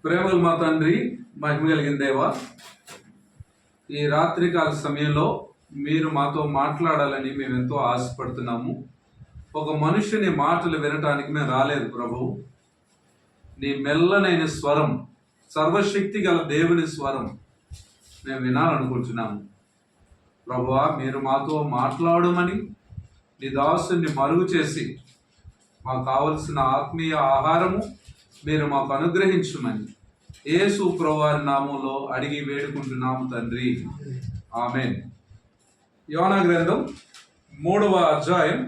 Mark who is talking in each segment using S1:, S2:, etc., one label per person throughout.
S1: ప్రేమలు మా తండ్రి, మహిమ కలిగిన దేవా, ఈ రాత్రికాల సమయంలో మీరు మాతో మాట్లాడాలని మేము ఎంతో ఆశపడుతున్నాము. ఒక మనుషుని మాటలు వినటానికి మేము రాలేదు ప్రభువు. నీ మెల్లనైన స్వరం, సర్వశక్తి గల దేవుని స్వరం మేము వినాలనుకుంటున్నాము. ప్రభువా, మీరు మాతో మాట్లాడమని నీ దాసుని మరుగు చేసి మాకు కావలసిన ఆత్మీయ ఆహారము మీరు మాకు అనుగ్రహించమని యేసు ప్రభువారి నామంలో అడిగి వేడుకుంటున్నాము తండ్రి, ఆమేన్. యోనా గ్రంథం 3వ అధ్యాయం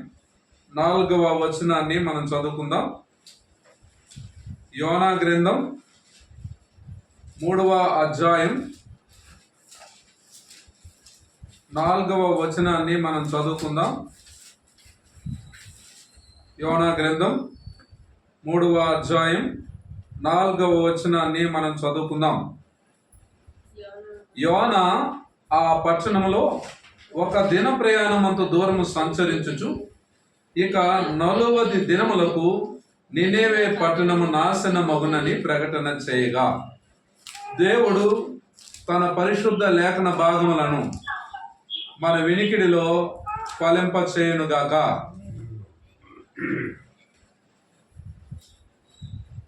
S1: 4వ వచనాన్ని మనం చదువుకుందాం. యోనా గ్రంథం 3వ అధ్యాయం 4వ వచనాన్ని మనం చదువుకుందాం. యోనా గ్రంథం 3వ అధ్యాయం 4వ వచనాన్ని మనం చదువుకుందాం. యోనా ఆ పట్టణంలో ఒక దిన ప్రయాణమంత దూరము సంచరించుచు ఇక 40 దినములకు నినేవే పట్టణము నాశనమగునని ప్రకటన చేయగా, దేవుడు తన పరిశుద్ధ లేఖన భాగములను మన వినికిడిలో ఫలింప చేయునుగాక.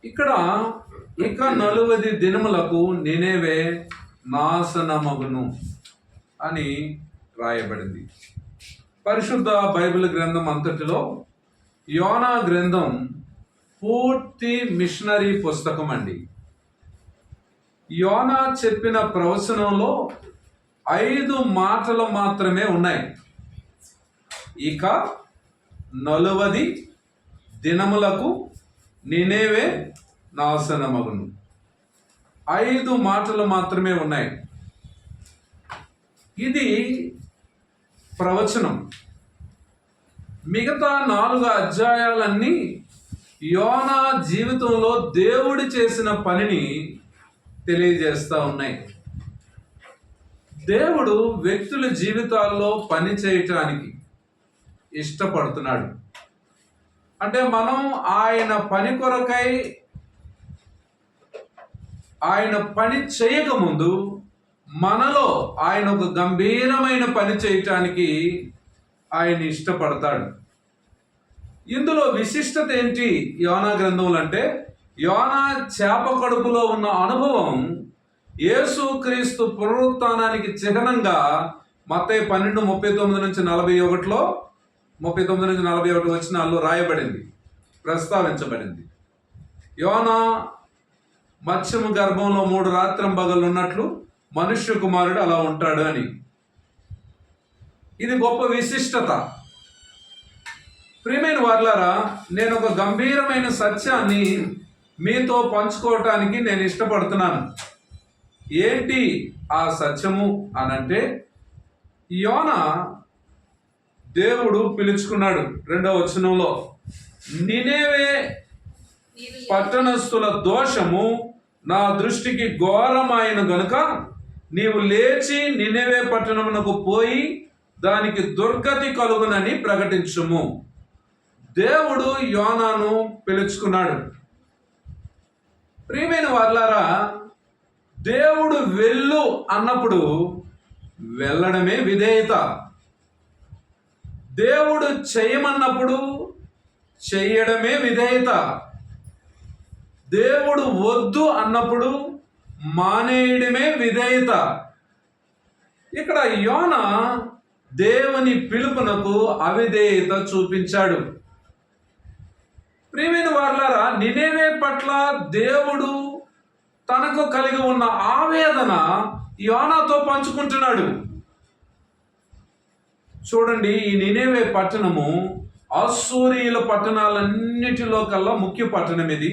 S1: ఇక్కడ ఇక 40 దినములకు నినేవే నాశనమగును అని రాయబడింది. పరిశుద్ధ బైబిల్ గ్రంథం అంతటిలో యోనా గ్రంథం పూర్తి మిషనరీ పుస్తకం అండి. యోనా చెప్పిన ప్రవచనంలో 5 మాటలు మాత్రమే ఉన్నాయి. ఇక 40 దినములకు నినేవే నాశనమగును. 5 మాటలు మాత్రమే ఉన్నాయి. ఇది ప్రవచనం. మిగతా 4 అధ్యాయాలన్నీ యోనా జీవితంలో దేవుడు చేసిన పనిని తెలియజేస్తూ ఉన్నాయి. దేవుడు వ్యక్తుల జీవితాల్లో పని చేయటానికి ఇష్టపడుతున్నాడు. అంటే మనం ఆయన పని కొరకై ఆయన పని చేయకముందు మనలో ఆయన ఒక గంభీరమైన పని చేయటానికి ఆయన ఇష్టపడతాడు. ఇందులో విశిష్టత ఏంటి యోనా గ్రంథంలో అంటే, యోనా చేప కడుపులో ఉన్న అనుభవం యేసుక్రీస్తు పునరుత్థానానికి చిహ్నంగా మత్తయి 12:39-41లో 39-41 వచనాల్లో రాయబడింది, ప్రస్తావించబడింది. యోనా మత్స్యము గర్భంలో 3 రాత్రింబగళ్ళు ఉన్నట్లు మనుష్య కుమారుడు అలా ఉంటాడు అని. ఇది గొప్ప విశిష్టత. ప్రియమైన వారులారా, నేను ఒక గంభీరమైన సత్యాన్ని మీతో పంచుకోవటానికి నేను ఇష్టపడుతున్నాను. ఏంటి ఆ సత్యము అనంటే, యోనా దేవుడు పిలుచుకున్నాడు. 2వ వచనంలో, నినేవే పట్టణస్థుల దోషము నా దృష్టికి ఘోరమైన గనుక నీవు లేచి నినేవే పట్టణమునకు పోయి దానికి దుర్గతి కలుగునని ప్రకటించుము. దేవుడు యోనాను పిలుచుకున్నాడు. ప్రియమైన వారులారా, దేవుడు వెళ్ళు అన్నప్పుడు వెళ్ళడమే విధేయత. దేవుడు చేయమన్నప్పుడు చెయ్యడమే విధేయత. దేవుడు వద్దు అన్నప్పుడు మానేయడమే విధేయత. ఇక్కడ యోనా దేవుని పిలుపునకు అవిధేయత చూపించాడు. ప్రియమైన వారులారా, నినేవే పట్ల దేవుడు తనకు కలిగి ఉన్న ఆవేదన యోనాతో పంచుకుంటున్నాడు. చూడండి, ఈ నినేవే పట్టణము అశ్షూరీయుల పట్టణాలన్నిటిలో కల్లా ముఖ్య పట్టణం ఇది.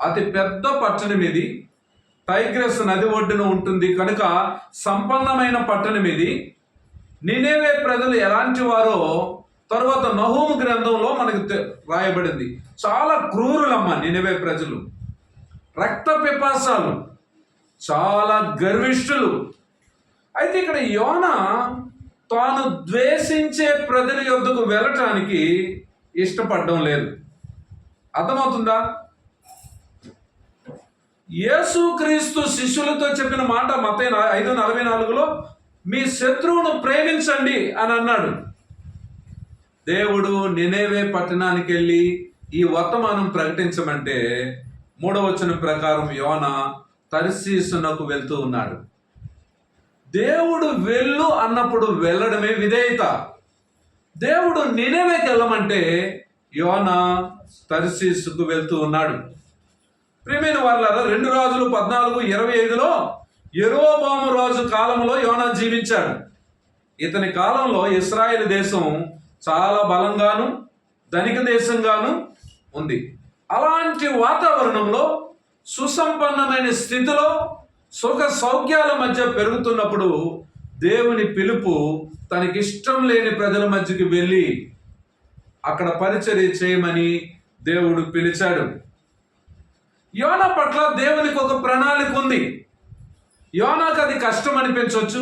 S1: అతి పెద్ద పట్టణం ఇది. టైగ్రస్ నది ఒడ్డున ఉంటుంది కనుక సంపన్నమైన పట్టణం ఇది. నినేవే ప్రజలు ఎలాంటి వారో తరువాత నహూము గ్రంథంలో మనకు రాయబడింది. చాలా క్రూరులమ్మ నినేవే ప్రజలు. రక్త పిపాసాలు, చాలా గర్విష్ఠులు. అయితే ఇక్కడ యోనా తాను ద్వేషించే ప్రజల యొద్దకు వెళ్ళటానికి ఇష్టపడడం లేదు. అర్థమవుతుందా? యేసుక్రీస్తు శిష్యులతో చెప్పిన మాట మత్తయి 5:44లో మీ శత్రువును ప్రేమించండి అని అన్నాడు. దేవుడు నినేవే పట్టణానికి వెళ్ళి ఈ వర్తమానం ప్రకటించమంటే 3వ వచనం ప్రకారం యోనా తర్షీసునకు వెళ్తూ ఉన్నాడు. దేవుడు వెళ్ళు అన్నప్పుడు వెళ్ళడమే విధేయత. దేవుడు నినేవేకి వెళ్ళమంటే యోనా తర్షీసుకు వెళ్తూ ఉన్నాడు. ప్రియమైన వారలారా, 2 రాజులు 14:25లో యెరోబాము రాజు కాలంలో యోనా జీవించాడు. ఇతని కాలంలో ఇశ్రాయేలు దేశం చాలా బలంగాను ధనిక దేశంగాను ఉంది. అలాంటి వాతావరణంలో సుసంపన్నమైన స్థితిలో సుఖ సౌఖ్యాల మధ్య పెరుగుతున్నప్పుడు దేవుని పిలుపు తనకిష్టం లేని ప్రజల మధ్యకి వెళ్ళి అక్కడ పరిచర్య చేయమని దేవుడు పిలిచాడు. యోనా పట్ల దేవునికి ఒక ప్రణాళిక ఉంది. యోనాకు అది కష్టం అనిపించవచ్చు,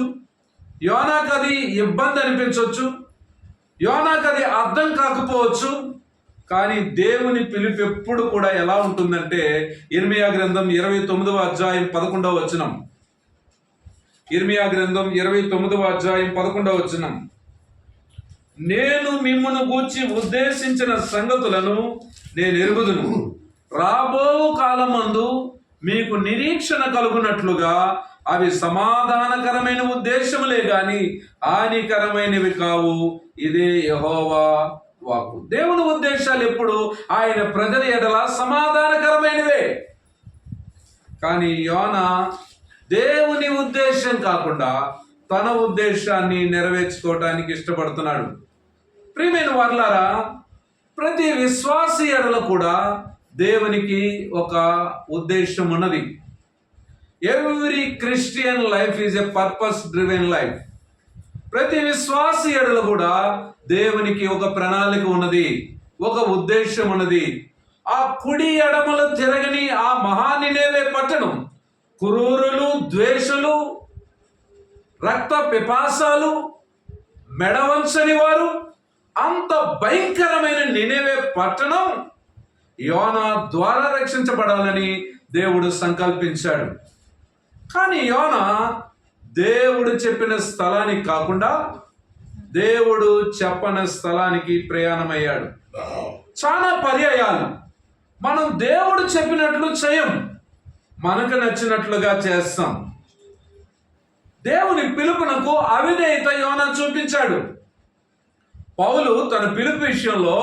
S1: యోనాకు అది ఇబ్బంది అనిపించవచ్చు, యోనాకు అది అర్థం కాకపోవచ్చు. కానీ దేవుని పిలుపు ఎప్పుడు కూడా ఎలా ఉంటుందంటే ఇర్మియా గ్రంథం 29వ అధ్యాయం 11వ వచనం. ఇర్మియా గ్రంథం 29వ అధ్యాయం 11వ వచనం. నేను మిమ్మును గూర్చి ఉద్దేశించిన సంగతులను నేను ఎరుగుదును, రాబో కాలమందు మీకు నిరీక్షణ కలుగునట్లుగా అవి సమాధానకరమైన ఉద్దేశములే గాని హానికరమైనవి కావు. ఇదే యెహోవా వాక్కు. దేవుని ఉద్దేశాలు ఎప్పుడు ఆయన ప్రజల ఎడల సమాధానకరమైనవే. కానీ యోనా దేవుని ఉద్దేశం కాకుండా తన ఉద్దేశాన్ని నెరవేర్చుకోవటానికి ఇష్టపడుతున్నాడు. ప్రియమైన వారలారా, ప్రతి విశ్వాసి ఎడల కూడా దేవునికి ఒక ఉద్దేశం ఉన్నది. Every Christian life is a purpose driven life. ప్రతి విశ్వాసి ఎడల కూడా దేవునికి ఒక ప్రణాళిక ఉన్నది, ఒక ఉద్దేశం ఉన్నది. ఆ కుడి ఎడమలు తిరగని ఆ మహానినేవే పట్టణం క్రూరులు, ద్వేషులు, రక్త పిపాసాలు, మెడవంచని వారు, అంత భయంకరమైన నినేవే పట్టణం యోనా ద్వారా రక్షించబడాలని దేవుడు సంకల్పించాడు. కానీ యోనా దేవుడు చెప్పిన స్థలానికి కాకుండా దేవుడు చెప్పని స్థలానికి ప్రయాణమయ్యాడు. చాలా పర్యాయాలు మనం దేవుడు చెప్పినట్లు చేయం, మనకు నచ్చినట్లుగా చేస్తాం. దేవుని పిలుపునకు అవిధేయత యోనా చూపించాడు. పౌలు తన పిలుపు విషయంలో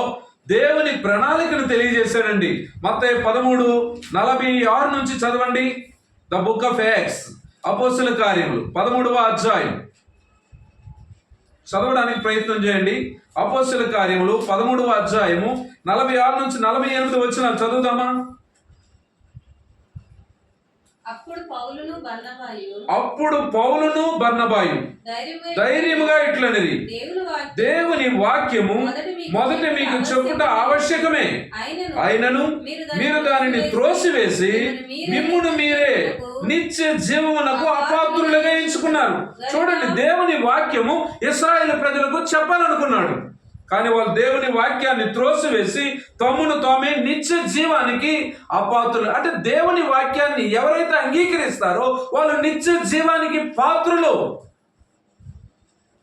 S1: దేవుని ప్రణాళికను తెలియజేశాడండి. మత్తయి 13:46 నుంచి చదవండి. ద బుక్ ఆఫ్ యాక్ట్స్, అపోస్తలుల కార్యములు 13వ అధ్యాయం చదవడానికి ప్రయత్నం చేయండి. అపోస్తలుల కార్యములు 13వ అధ్యాయము 46 నుంచి 48 వచనాలు చదువుదామా?
S2: అప్పుడు
S1: పౌలును బర్నబాయు ధైర్యముగా ఇట్లనిది, దేవుని వాక్యము మొదట మీకు చెప్పుట ఆవశ్యకమే, అయినను మీరు దానిని త్రోసివేసి మిమ్మును మీరే నిత్య జీవమునకు అపాత్రులుగా ఎంచుకున్నారు. చూడండి, దేవుని వాక్యము ఇశ్రాయేలు ప్రజలకు చెప్పాలనుకున్నాడు, కానీ వాళ్ళు దేవుని వాక్యాన్ని త్రోసివేసి తమ్మును తామే నిత్య జీవానికి అపాత్రులు. అంటే దేవుని వాక్యాన్ని ఎవరైతే అంగీకరిస్తారో వాళ్ళు నిత్య జీవానికి పాత్రులు.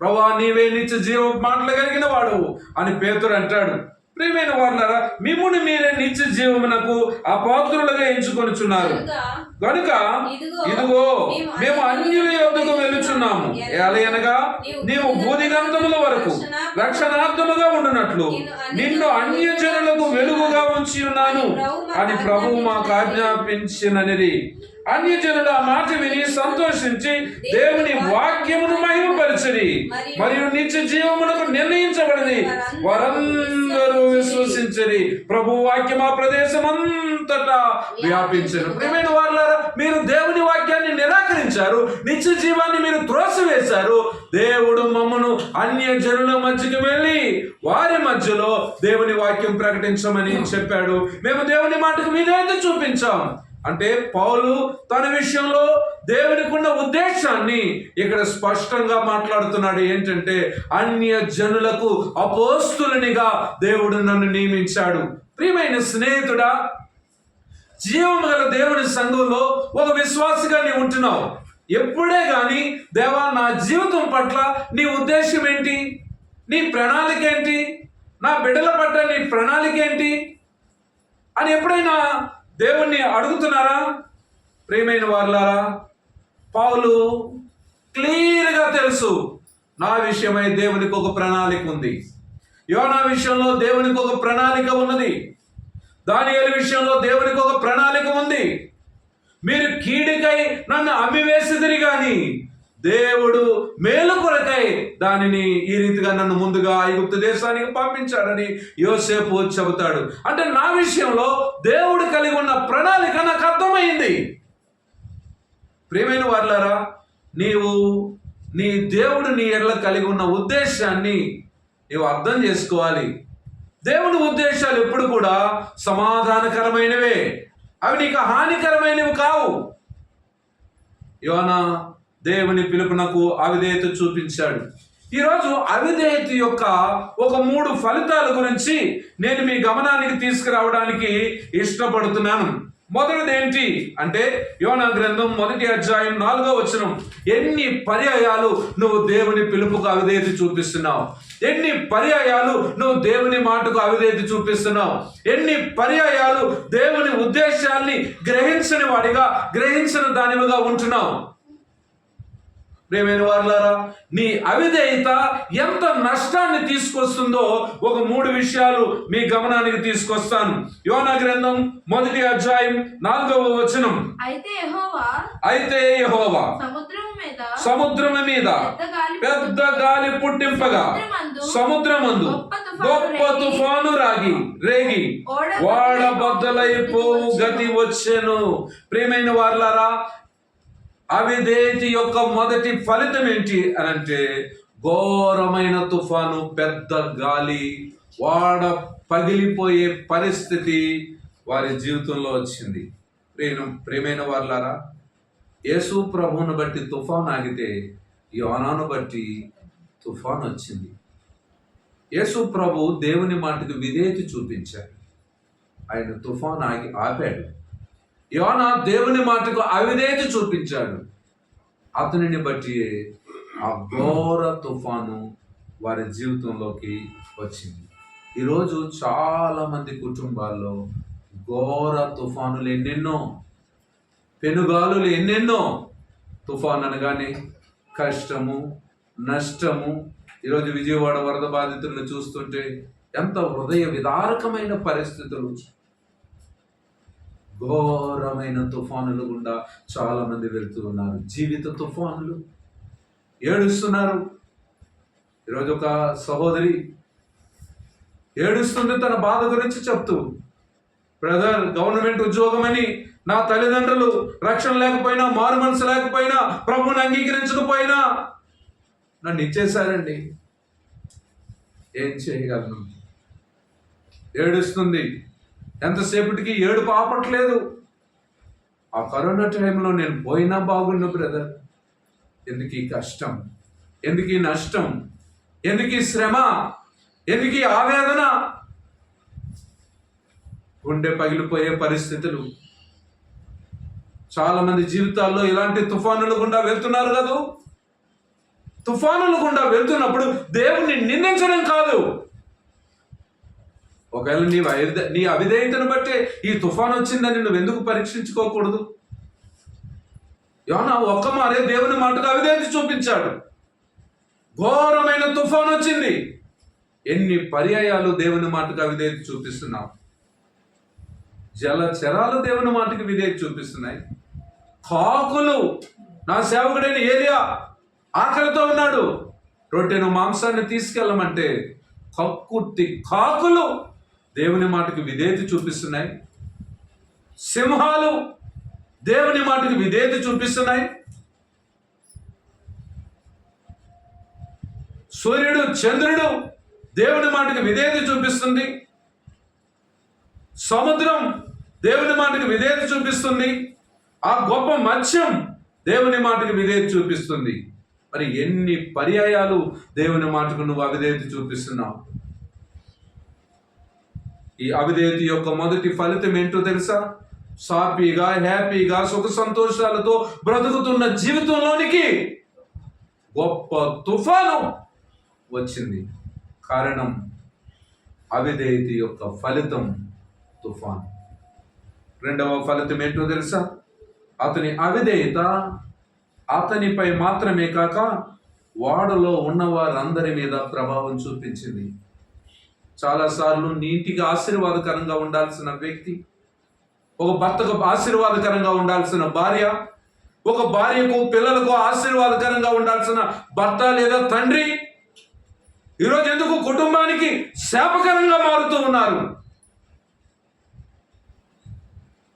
S1: ప్రభువా, నీవే నిత్య జీవ మాటలు కలిగిన వాడు అని పేతురు అంటాడు. ప్రియమైన వారులారా, మిమ్మును మీరే నిత్య జీవమునకు అపాత్రులుగా ఎంచుకొనుచున్నారు గనుక ఇదిగో మేము అన్యుల యొద్దకు వెలుచున్నాము, ఎలయనగా నీవు భూదిగంతముల వరకు రక్షణార్థముగా ఉండునట్లు నిన్ను అన్యజనులకు వెలుగుగా ఉంచి ఉన్నాను అని ప్రభువు మాకు ఆజ్ఞాపించిననిది. అన్యజనులు ఆ మాట విని సంతోషించి దేవుని వాక్యమును మహిమపరచిరి, మరియు నిత్య జీవమునకు నిర్ణయించబడింది వారందరూ విశ్వసించరి. ప్రభు వాక్యం ఆ ప్రదేశం అంతటా వ్యాపించను. ప్రియమైన వారలారా, మీరు దేవుని వాక్యాన్ని నిరాకరించారు, నిత్య జీవాన్ని మీరు త్రోసివేశారు. దేవుడు మమ్మను అన్యజనుల మధ్యకి వెళ్ళి వారి మధ్యలో దేవుని వాక్యం ప్రకటించమని చెప్పాడు. మేము దేవుని మాటకు విధేయత చూపించాం. అంటే పౌలు తన విషయంలో దేవునికి ఉన్న ఉద్దేశాన్ని ఇక్కడ స్పష్టంగా మాట్లాడుతున్నాడు. ఏంటంటే అన్య జనులకు అపోస్తులునిగా దేవుడు నన్ను నియమించాడు. ప్రియమైన స్నేహితుడా, జీవం గల దేవుని సంఘంలో ఒక విశ్వాసిగా నీవు ఉంటున్నావు. ఎప్పుడే కానీ దేవా నా జీవితం పట్ల నీ ఉద్దేశం ఏంటి, నీ ప్రణాళిక ఏంటి, నా బిడ్డల పట్ల నీ ప్రణాళిక ఏంటి అని ఎప్పుడైనా దేవుణ్ణి అడుగుతున్నారా? ప్రియమైన వారులారా, పౌలు క్లియర్గా తెలుసు, నా విషయమై దేవునికి ఒక ప్రణాళిక ఉంది. యోనా విషయంలో దేవునికి ఒక ప్రణాళిక ఉన్నది. దానియేలు విషయంలో దేవునికి ఒక ప్రణాళిక ఉంది. మీరు కీడుకై నన్ను అమ్మివేసిదిరి గాని దేవుడు మేలు కొరకై దానిని ఈ రీతిగా నన్ను ముందుగా ఐగుప్తు దేశానికి పంపించాడని యోసేపు చెబుతాడు. అంటే నా విషయంలో దేవుడు కలిగి ఉన్న ప్రణాళిక నాకు అర్థమైంది. ప్రియమైన వారులారా, నీవు నీ దేవుడు నీ ఎడల కలిగి ఉన్న ఉద్దేశాన్ని నీవు అర్థం చేసుకోవాలి. దేవుని ఉద్దేశాలు ఎప్పుడు కూడా సమాధానకరమైనవే, అవి నీకు హానికరమైనవి కావు. యోనా దేవుని పిలుపునకు అవిధేయత చూపించాడు. ఈరోజు అవిధేయత యొక్క ఒక 3 ఫలితాల గురించి నేను మీ గమనానికి తీసుకురావడానికి ఇష్టపడుతున్నాను. మొదటిది ఏంటి అంటే, యోనా గ్రంథం 1వ అధ్యాయం 4వ వచనం. ఎన్ని పర్యాయాలు నువ్వు దేవుని పిలుపుకు అవిధేయత చూపిస్తున్నావు, ఎన్ని పర్యాయాలు నువ్వు దేవుని మాటకు అవిధేయత చూపిస్తున్నావు, ఎన్ని పర్యాయాలు దేవుని ఉద్దేశాన్ని గ్రహించని వాడిగా, గ్రహించిన దానివిగా ఉంటున్నావు. ప్రియమైన వారులారా, నీ అవిధేయత ఎంత నష్టాన్ని తీసుకొస్తుందో ఒక 3 విషయాలు మీ గమనానికి తీసుకొస్తాను. యోనా గ్రంథం 1వ అధ్యాయం 4వ వచనం. అయితే యెహోవా సముద్రము మీద పెద్ద గాలి పుట్టింపగా సముద్రమందు గొప్ప తుఫాను రేగి ఓడ బద్దలైపోవు గతి వచ్చెను. ప్రియమైన వారులారా, అవిధేయత యొక్క మొదటి ఫలితం ఏంటి అని అంటే, ఘోరమైన తుఫాను, పెద్ద గాలి, వాడ పగిలిపోయే పరిస్థితి వారి జీవితంలో వచ్చింది. ప్రియమైన వారులారా, యేసు ప్రభువును బట్టి తుఫాను ఆగితే యోనాను బట్టి తుఫాను వచ్చింది. యేసు ప్రభు దేవుని మాటకు విధేయత చూపించాడు, ఆయన తుఫాను ఆపాడు. యోనా దేవుని మాటకు అవిధేయత చూపించాడు, అతనిని బట్టి ఆ ఘోర తుఫాను వారి జీవితంలోకి వచ్చింది. ఈరోజు చాలా మంది కుటుంబాల్లో ఘోర తుఫానులు ఎన్నెన్నో, పెనుగాలులు ఎన్నెన్నో. తుఫాను అనగానే కష్టము, నష్టము. ఈరోజు విజయవాడ వరద బాధితులను చూస్తుంటే ఎంత హృదయ విదారకమైన పరిస్థితులు, ఘోరమైన తుఫానులు గుండా చాలా మంది వెళ్తూ ఉన్నారు. జీవిత తుఫానులు, ఏడుస్తున్నారు. ఈరోజు ఒక సహోదరి ఏడుస్తుంది తన బాధ గురించి చెప్తూ, బ్రదర్, గవర్నమెంట్ ఉద్యోగం అని నా తల్లిదండ్రులు రక్షణ లేకపోయినా, మారు మనసు లేకపోయినా, ప్రభువుని అంగీకరించకపోయినా నన్ను ఇచ్చేశారండి, ఏం చేయగలను? ఏడుస్తుంది. ఎంతసేపటికి ఏడుపు ఆపట్లేదు. ఆ కరోనా టైంలో నేను పోయినా బాగుండు బ్రదర్, ఎందుకు ఈ కష్టం, ఎందుకు ఈ నష్టం, ఎందుకు ఈ శ్రమ, ఎందుకు ఈ ఆవేదన? గుండె పగిలిపోయే పరిస్థితులు చాలా మంది జీవితాల్లో ఇలాంటి తుఫానులు గుండా వెళ్తున్నారు కదా. తుఫానులు గుండా వెళ్తున్నప్పుడు దేవుణ్ణి నిందించడం కాదు. ఒకవేళ నీ అవిధేయతను బట్టే ఈ తుఫాను వచ్చిందని నువ్వు ఎందుకు పరీక్షించుకోకూడదు? యోనా ఒక్క మారే దేవుని మాటకు అవిధేయత చూపించాడు, ఘోరమైన తుఫాను వచ్చింది. ఎన్ని పర్యాయాలు దేవుని మాటకు అవిధేయత చూపిస్తున్నావు? జలచరాలు దేవుని మాటకు విధేయత చూపిస్తున్నాయి. కాకులు, నా సేవకుడైన ఏలియా ఆకలితో ఉన్నాడు, రొట్టెను మాంసాన్ని తీసుకెళ్ళమంటే కక్కుర్తి కాకులు దేవుని మాటకు విధేయత చూపిస్తున్నాయి. సింహాలు దేవుని మాటకు విధేయత చూపిస్తున్నాయి. సూర్యుడు, చంద్రుడు దేవుని మాటకు విధేయత చూపిస్తుంది. సముద్రం దేవుని మాటకు విధేయత చూపిస్తుంది. ఆ గొప్ప మత్స్యం దేవుని మాటకు విధేయత చూపిస్తుంది. మరి ఎన్ని పర్యాయాలు దేవుని మాటకు నువ్వు అవిధేయత చూపిస్తున్నావు? ఈ అవిధేయత యొక్క మొదటి ఫలితం ఏంటో తెలుసా? సాఫీగా, హ్యాపీగా, సుఖ సంతోషాలతో బ్రతుకుతున్న జీవితంలోనికి గొప్ప తుఫాను వచ్చింది. కారణం అవిధేయత యొక్క ఫలితం తుఫాను. రెండవ ఫలితం ఏంటో తెలుసా? అతని అవిధేయత అతనిపై మాత్రమే కాక వాడలో ఉన్న వారందరి మీద ప్రభావం చూపించింది. చాలాసార్లు నీ ఇంటికి ఆశీర్వాదకరంగా ఉండాల్సిన వ్యక్తి, ఒక భర్తకు ఆశీర్వాదకరంగా ఉండాల్సిన భార్య, ఒక భార్యకు పిల్లలకు ఆశీర్వాదకరంగా ఉండాల్సిన భర్త లేదా తండ్రి ఈరోజు ఎందుకు కుటుంబానికి శాపకరంగా మారుతూ ఉన్నారు?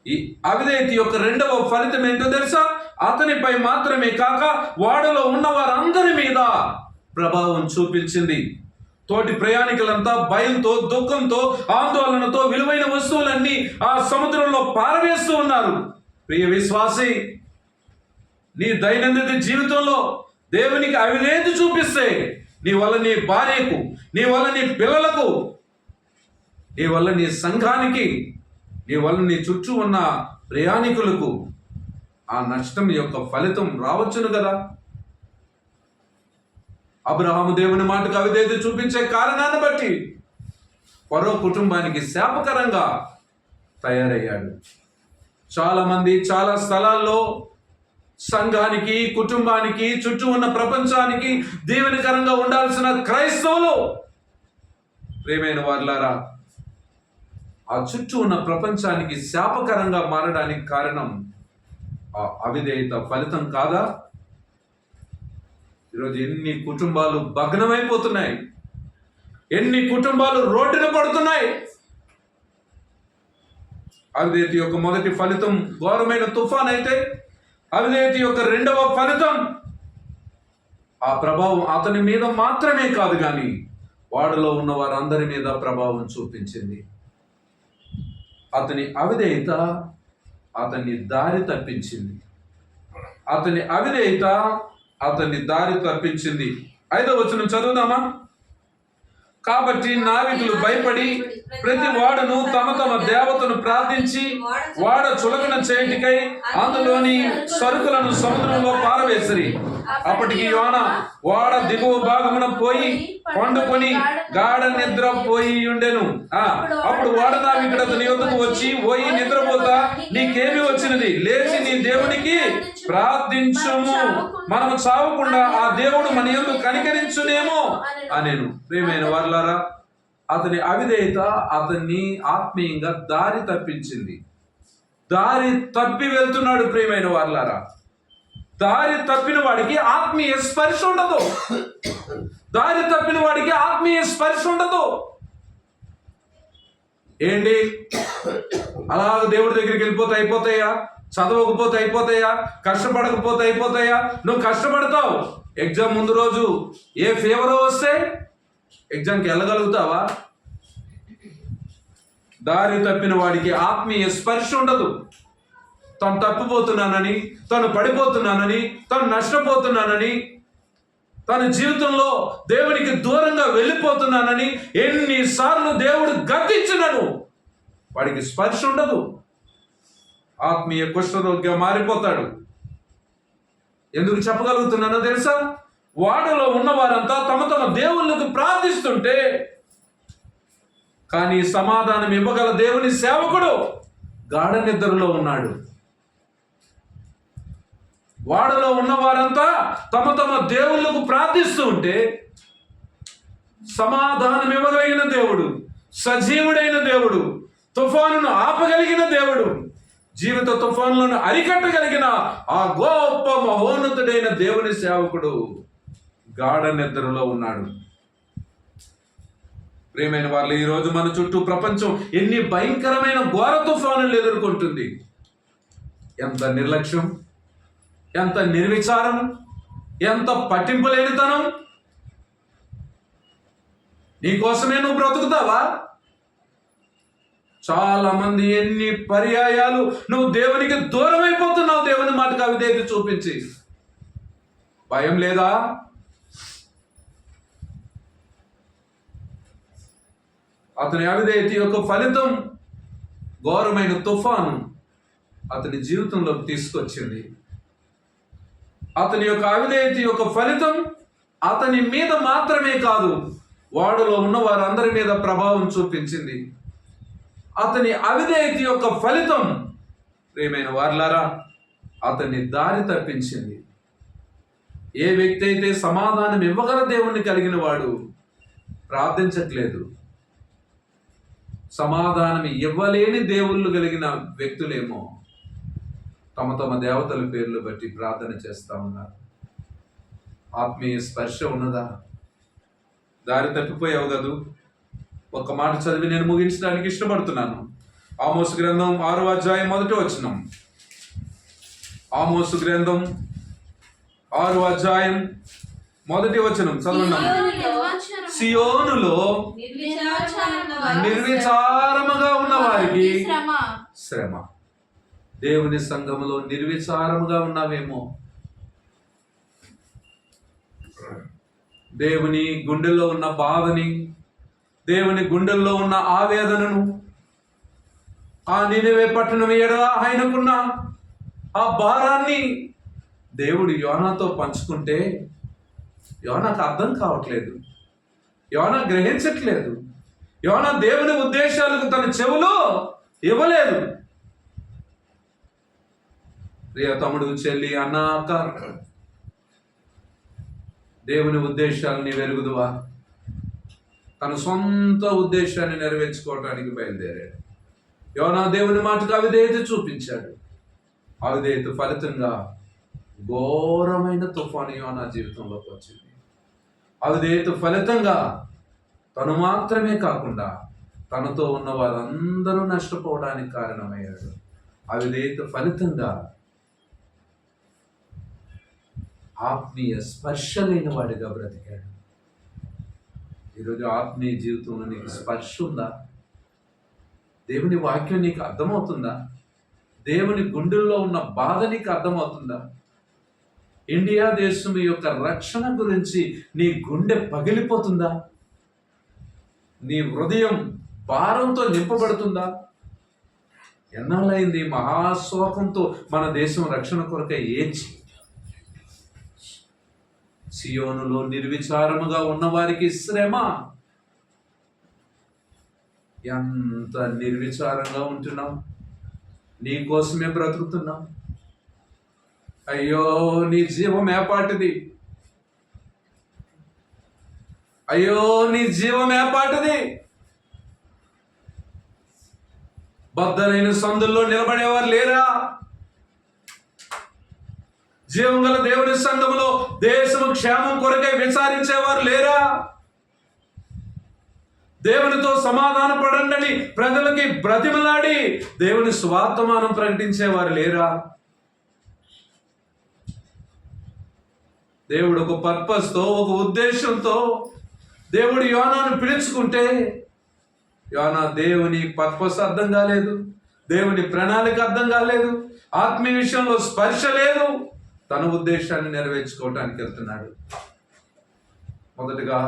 S1: ఈ అవిధేయత యొక్క రెండవ ఫలితం ఏంటో తెలుసా? అతనిపై మాత్రమే కాక వాడిలో ఉన్న వారందరి మీద ప్రభావం చూపించింది. తోటి ప్రయాణికులంతా భయంతో, దుఃఖంతో, ఆందోళనతో విలువైన వస్తువులన్నీ ఆ సముద్రంలో పారవేస్తూ ఉన్నారు. ప్రియ విశ్వాసి, నీ దైనందిన జీవితంలో దేవునికి అవిధేయత చూపిస్తే నీ వల్ల నీ భార్యకు, నీ వల్ల నీ పిల్లలకు, నీ వల్ల నీ సంఘానికి, నీ వల్ల నీ చుట్టూ ఉన్న ప్రయాణికులకు ఆ నష్టం యొక్క ఫలితం రావచ్చును కదా. అబ్రహాము దేవుని మాటకు అవిధేయత చూపించే కారణాన్ని బట్టి ఫరో కుటుంబానికి శాపకరంగా తయారయ్యాడు. చాలా మంది చాలా స్థలాల్లో సంఘానికి, కుటుంబానికి, చుట్టూ ఉన్న ప్రపంచానికి దీవెనకరంగా ఉండాల్సిన క్రైస్తవులు, ప్రియమైన వారులారా, ఆ చుట్టూ ఉన్న ప్రపంచానికి శాపకరంగా మారడానికి కారణం ఆ అవిధేయత ఫలితం కాదా? ఈరోజు ఎన్ని కుటుంబాలు భగ్నమైపోతున్నాయి, ఎన్ని కుటుంబాలు రోడ్డున పడుతున్నాయి. అవిధేయత యొక్క మొదటి ఫలితం ఘోరమైన తుఫాన్ అయితే, అవిధేయత యొక్క రెండవ ఫలితం ఆ ప్రభావం అతని మీద మాత్రమే కాదు కానీ వాడిలో ఉన్న వారందరి మీద ప్రభావం చూపించింది. అతని అవిధేయత అతన్ని దారి తప్పించింది. అతని అవిధేయత అతన్ని దారి తప్పించింది. 5వ వచనం చదువుదామా? కాబట్టి నావికులు భయపడి ప్రతి వాడును తమ తమ దేవతను ప్రార్థించి వాడ చులకన చేయుటకై అందులోని సరుకులను సముద్రంలో పారవేసిరి. అప్పటికి యోనా వాడ దిగువ భాగమున పోయి పండుకొని గాఢ నిద్ర పోయి ఉండెను. అప్పుడు వాడ నావికుడు అతని యొద్దకు వచ్చి, పోయి నిద్రపోతా నీకేమి వచ్చినది? లేచి నీ దేవునికి ప్రార్థించుము, మనము చావకుండా ఆ దేవుడు మన యందు కనికరించునేమో అనేను. ప్రియమైన వారులారా, అతని అవిధేయత అతన్ని ఆత్మీయంగా దారి తప్పించింది. దారి తప్పి వెళ్తున్నాడు. ప్రియమైన వారులారా, దారి తప్పిన వాడికి ఆత్మీయ స్పర్శ ఉండదు. దారి తప్పిన వాడికి ఆత్మీయ స్పర్శ ఉండదు. ఏంటి అలాగ దేవుడి దగ్గరికి వెళ్ళిపోతే అయిపోతాయా? చదవకపోతే అయిపోతాయా? కష్టపడకపోతే అయిపోతాయా? నువ్వు కష్టపడతావు. ఎగ్జామ్ ముందు రోజు ఏ ఫీవర్ వస్తే ఎగ్జామ్కి వెళ్ళగలుగుతావా? దారి తప్పిన వాడికి ఆత్మీయ స్పర్శ ఉండదు. తను తప్పిపోతున్నానని, తను పడిపోతున్నానని, తను నష్టపోతున్నానని, తన జీవితంలో దేవునికి దూరంగా వెళ్ళిపోతున్నానని ఎన్నిసార్లు దేవుడు గద్దించినను వాడికి స్పర్శ ఉండదు. ఆత్మీయ కుష్ఠరోగిగా మారిపోతాడు. ఎందుకు చెప్పగలుగుతున్నానో తెలుసా? వాడలో ఉన్న వారంతా తమ తమ దేవుళ్ళకు ప్రార్థిస్తుంటే, కానీ సమాధానం ఇవ్వగల దేవుని సేవకుడు గాఢ నిద్రలో ఉన్నాడు. వాడలో ఉన్న వారంతా తమ తమ దేవుళ్ళకు ప్రార్థిస్తూ ఉంటే, సమాధానం ఇవ్వగలిగిన దేవుడు, సజీవుడైన దేవుడు, తుఫానును ఆపగలిగిన దేవుడు, జీవిత తుఫానులను అరికట్టగలిగిన ఆ గొప్ప మహోన్నతుడైన దేవుని సేవకుడు గాఢ నిద్రలో ఉన్నాడు. ప్రియమైన వాళ్ళు, ఈరోజు మన చుట్టూ ప్రపంచం ఎన్ని భయంకరమైన ఘోర తుఫానులు ఎదుర్కొంటుంది. ఎంత నిర్లక్ష్యం, ఎంత నిర్విచారం, ఎంత పట్టింపు లేనితనం. నీకోసమే నువ్వు బ్రతుకుతావా? చాలా మంది ఎన్ని పర్యాయాలు నువ్వు దేవునికి దూరం అయిపోతున్నావు దేవుని మాటకు అవిధేయత చూపించి. భయం లేదా? అతని అవిధేయత యొక్క ఫలితం ఘోరమైన తుఫాను అతని జీవితంలోకి తీసుకొచ్చింది. అతని యొక్క అవిధేయత యొక్క ఫలితం అతని మీద మాత్రమే కాదు, వాడిలో ఉన్న వారందరి మీద ప్రభావం చూపించింది. అతని అవిధేయత యొక్క ఫలితం ప్రియమైన వారలారా అతన్ని దారి తప్పించింది. ఏ వ్యక్తి అయితే సమాధానం ఇవ్వగల దేవుణ్ణి కలిగిన వాడు ప్రార్థించట్లేదు, సమాధానం ఇవ్వలేని దేవుళ్ళు కలిగిన వ్యక్తులేమో తమ తమ దేవతల పేర్లు బట్టి ప్రార్థన చేస్తా ఉన్నారు. ఆత్మీయ స్పర్శ ఉన్నదా? దారి తప్పిపోయావు కదూ. ఒక మాట చదివి నేను ముగించడానికి ఇష్టపడుతున్నాను. ఆమోసు గ్రంథం 6వ అధ్యాయం 1వ వచనం. ఆమోసు గ్రంథం 6వ అధ్యాయం 1వ వచనం చదవండి. సియోనులో నిర్విచారముగా ఉన్న వారికి శ్రమ. దేవుని సంఘములో నిర్విచారముగా ఉన్నావేమో, దేవుని గుండెల్లో ఉన్న బాధని, దేవుని గుండెల్లో ఉన్న ఆవేదనను, ఆ నినివే పట్టణం ఎడల ఆయనకున్న ఆ భారాన్ని దేవుడు యోనాతో పంచుకుంటే యోనాకు అర్థం కావట్లేదు, యోనా గ్రహించట్లేదు, యోనా దేవుని ఉద్దేశాలకు తన చెవులు ఇవ్వలేదు. ప్రియ తమ్ముడు, చెల్లి, అన్న, అక్క, దేవుని ఉద్దేశాలని వెలుగుదువా? తన సొంత ఉద్దేశాన్ని నెరవేర్చుకోవటానికి బయలుదేరాడు. యోనా దేవుని మాటకు అవిధేయత చూపించాడు. అవిధేయత ఫలితంగా ఘోరమైన తుఫాను యోనా జీవితంలోకి వచ్చింది. అవిధేయత ఫలితంగా తను మాత్రమే కాకుండా తనతో ఉన్న వారందరూ నష్టపోవడానికి కారణమయ్యాడు. అవిధేయత ఫలితంగా ఆత్మీయ స్పర్శ లేని వాడిగా బ్రతికాడు. ఈరోజు ఆత్మీయ జీవితంలో నీకు స్పర్శ ఉందా? దేవుని వాక్యం నీకు అర్థమవుతుందా? దేవుని గుండెల్లో ఉన్న బాధ నీకు అర్థమవుతుందా? ఇండియా దేశం యొక్క రక్షణ గురించి నీ గుండె పగిలిపోతుందా? నీ హృదయం భారంతో నింపబడుతుందా? ఎన్నాళ్ళైంది మహాశోకంతో మన దేశం రక్షణ కొరకై ఏడ్చి. సియోనులో నిర్విచారముగా ఉన్న వారికి శ్రమ. ఎంత నిర్విచారంగా ఉంటున్నాం, నీ కోసమే బ్రతుకుతున్నాం. అయ్యో నీ జీవం ఏపాటిది, అయ్యో నీ జీవం ఏపాటిది. బద్దలైన సందుల్లో నిలబడేవారు లేరా? జీవం గల దేవుని సంఘములో దేశము క్షేమం కొరకై విచారించేవారు లేరా? దేవునితో సమాధాన పడండి ప్రజలకి బ్రతిమలాడి దేవుని స్వార్థమానం ప్రకటించేవారు లేరా? దేవుడు ఒక పర్పస్తో, ఒక ఉద్దేశంతో దేవుడు యోనాను పిలుచుకుంటే యోనా దేవుని పర్పస్ అర్థం కాలేదు, దేవుని ప్రణాళిక అర్థం కాలేదు, ఆత్మీయ విషయంలో స్పర్శ లేదు, తన ఉద్దేశాన్ని నెరవేర్చుకోవటానికి వెళ్తున్నాడు. మొదటగా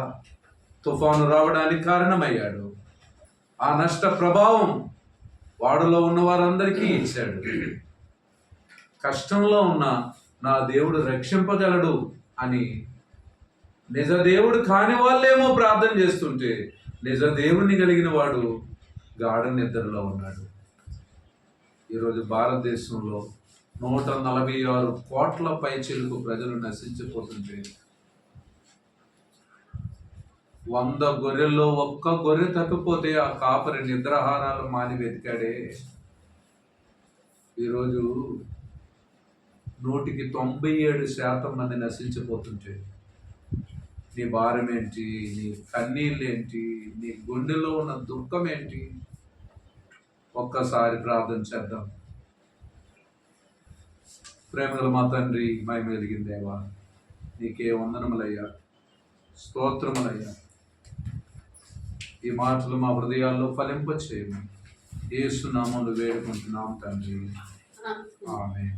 S1: తుఫాను రావడానికి కారణమయ్యాడు. ఆ నష్ట ప్రభావం వాడులో ఉన్న వారందరికీ ఇచ్చాడు. కష్టంలో ఉన్న నా దేవుడు రక్షింపగలడు అని నిజ దేవుడు కాని వాళ్ళేమో ప్రార్థన చేస్తుంటే నిజ దేవుణ్ణి కలిగిన వాడు గాఢ నిద్రలో ఉన్నాడు. ఈరోజు భారతదేశంలో 146 కోట్ల పైచిలుకు ప్రజలు నశించిపోతుంటే 100 గొర్రెల్లో ఒక్క గొర్రె తప్పిపోతే ఆ కాపరి నిద్రాహారాలు మాని వెతికాడే. ఈరోజు 97% మంది నశించిపోతుంటే నీ భారం ఏంటి, నీ కన్నీళ్ళు ఏంటి, నీ గుండెలో ఉన్న దుఃఖం ఏంటి? ఒక్కసారి ప్రార్థన చేద్దాం. ప్రేమగల మా తండ్రి, మహిమ కలిగిన దేవా, నీకే వందనములయ్యా, స్తోత్రములయ్యా. ఈ మాటలు మా హృదయాల్లో ఫలింపచేయము. యేసు నామములో వేడుకుంటున్నాం తండ్రి, ఆమేన్.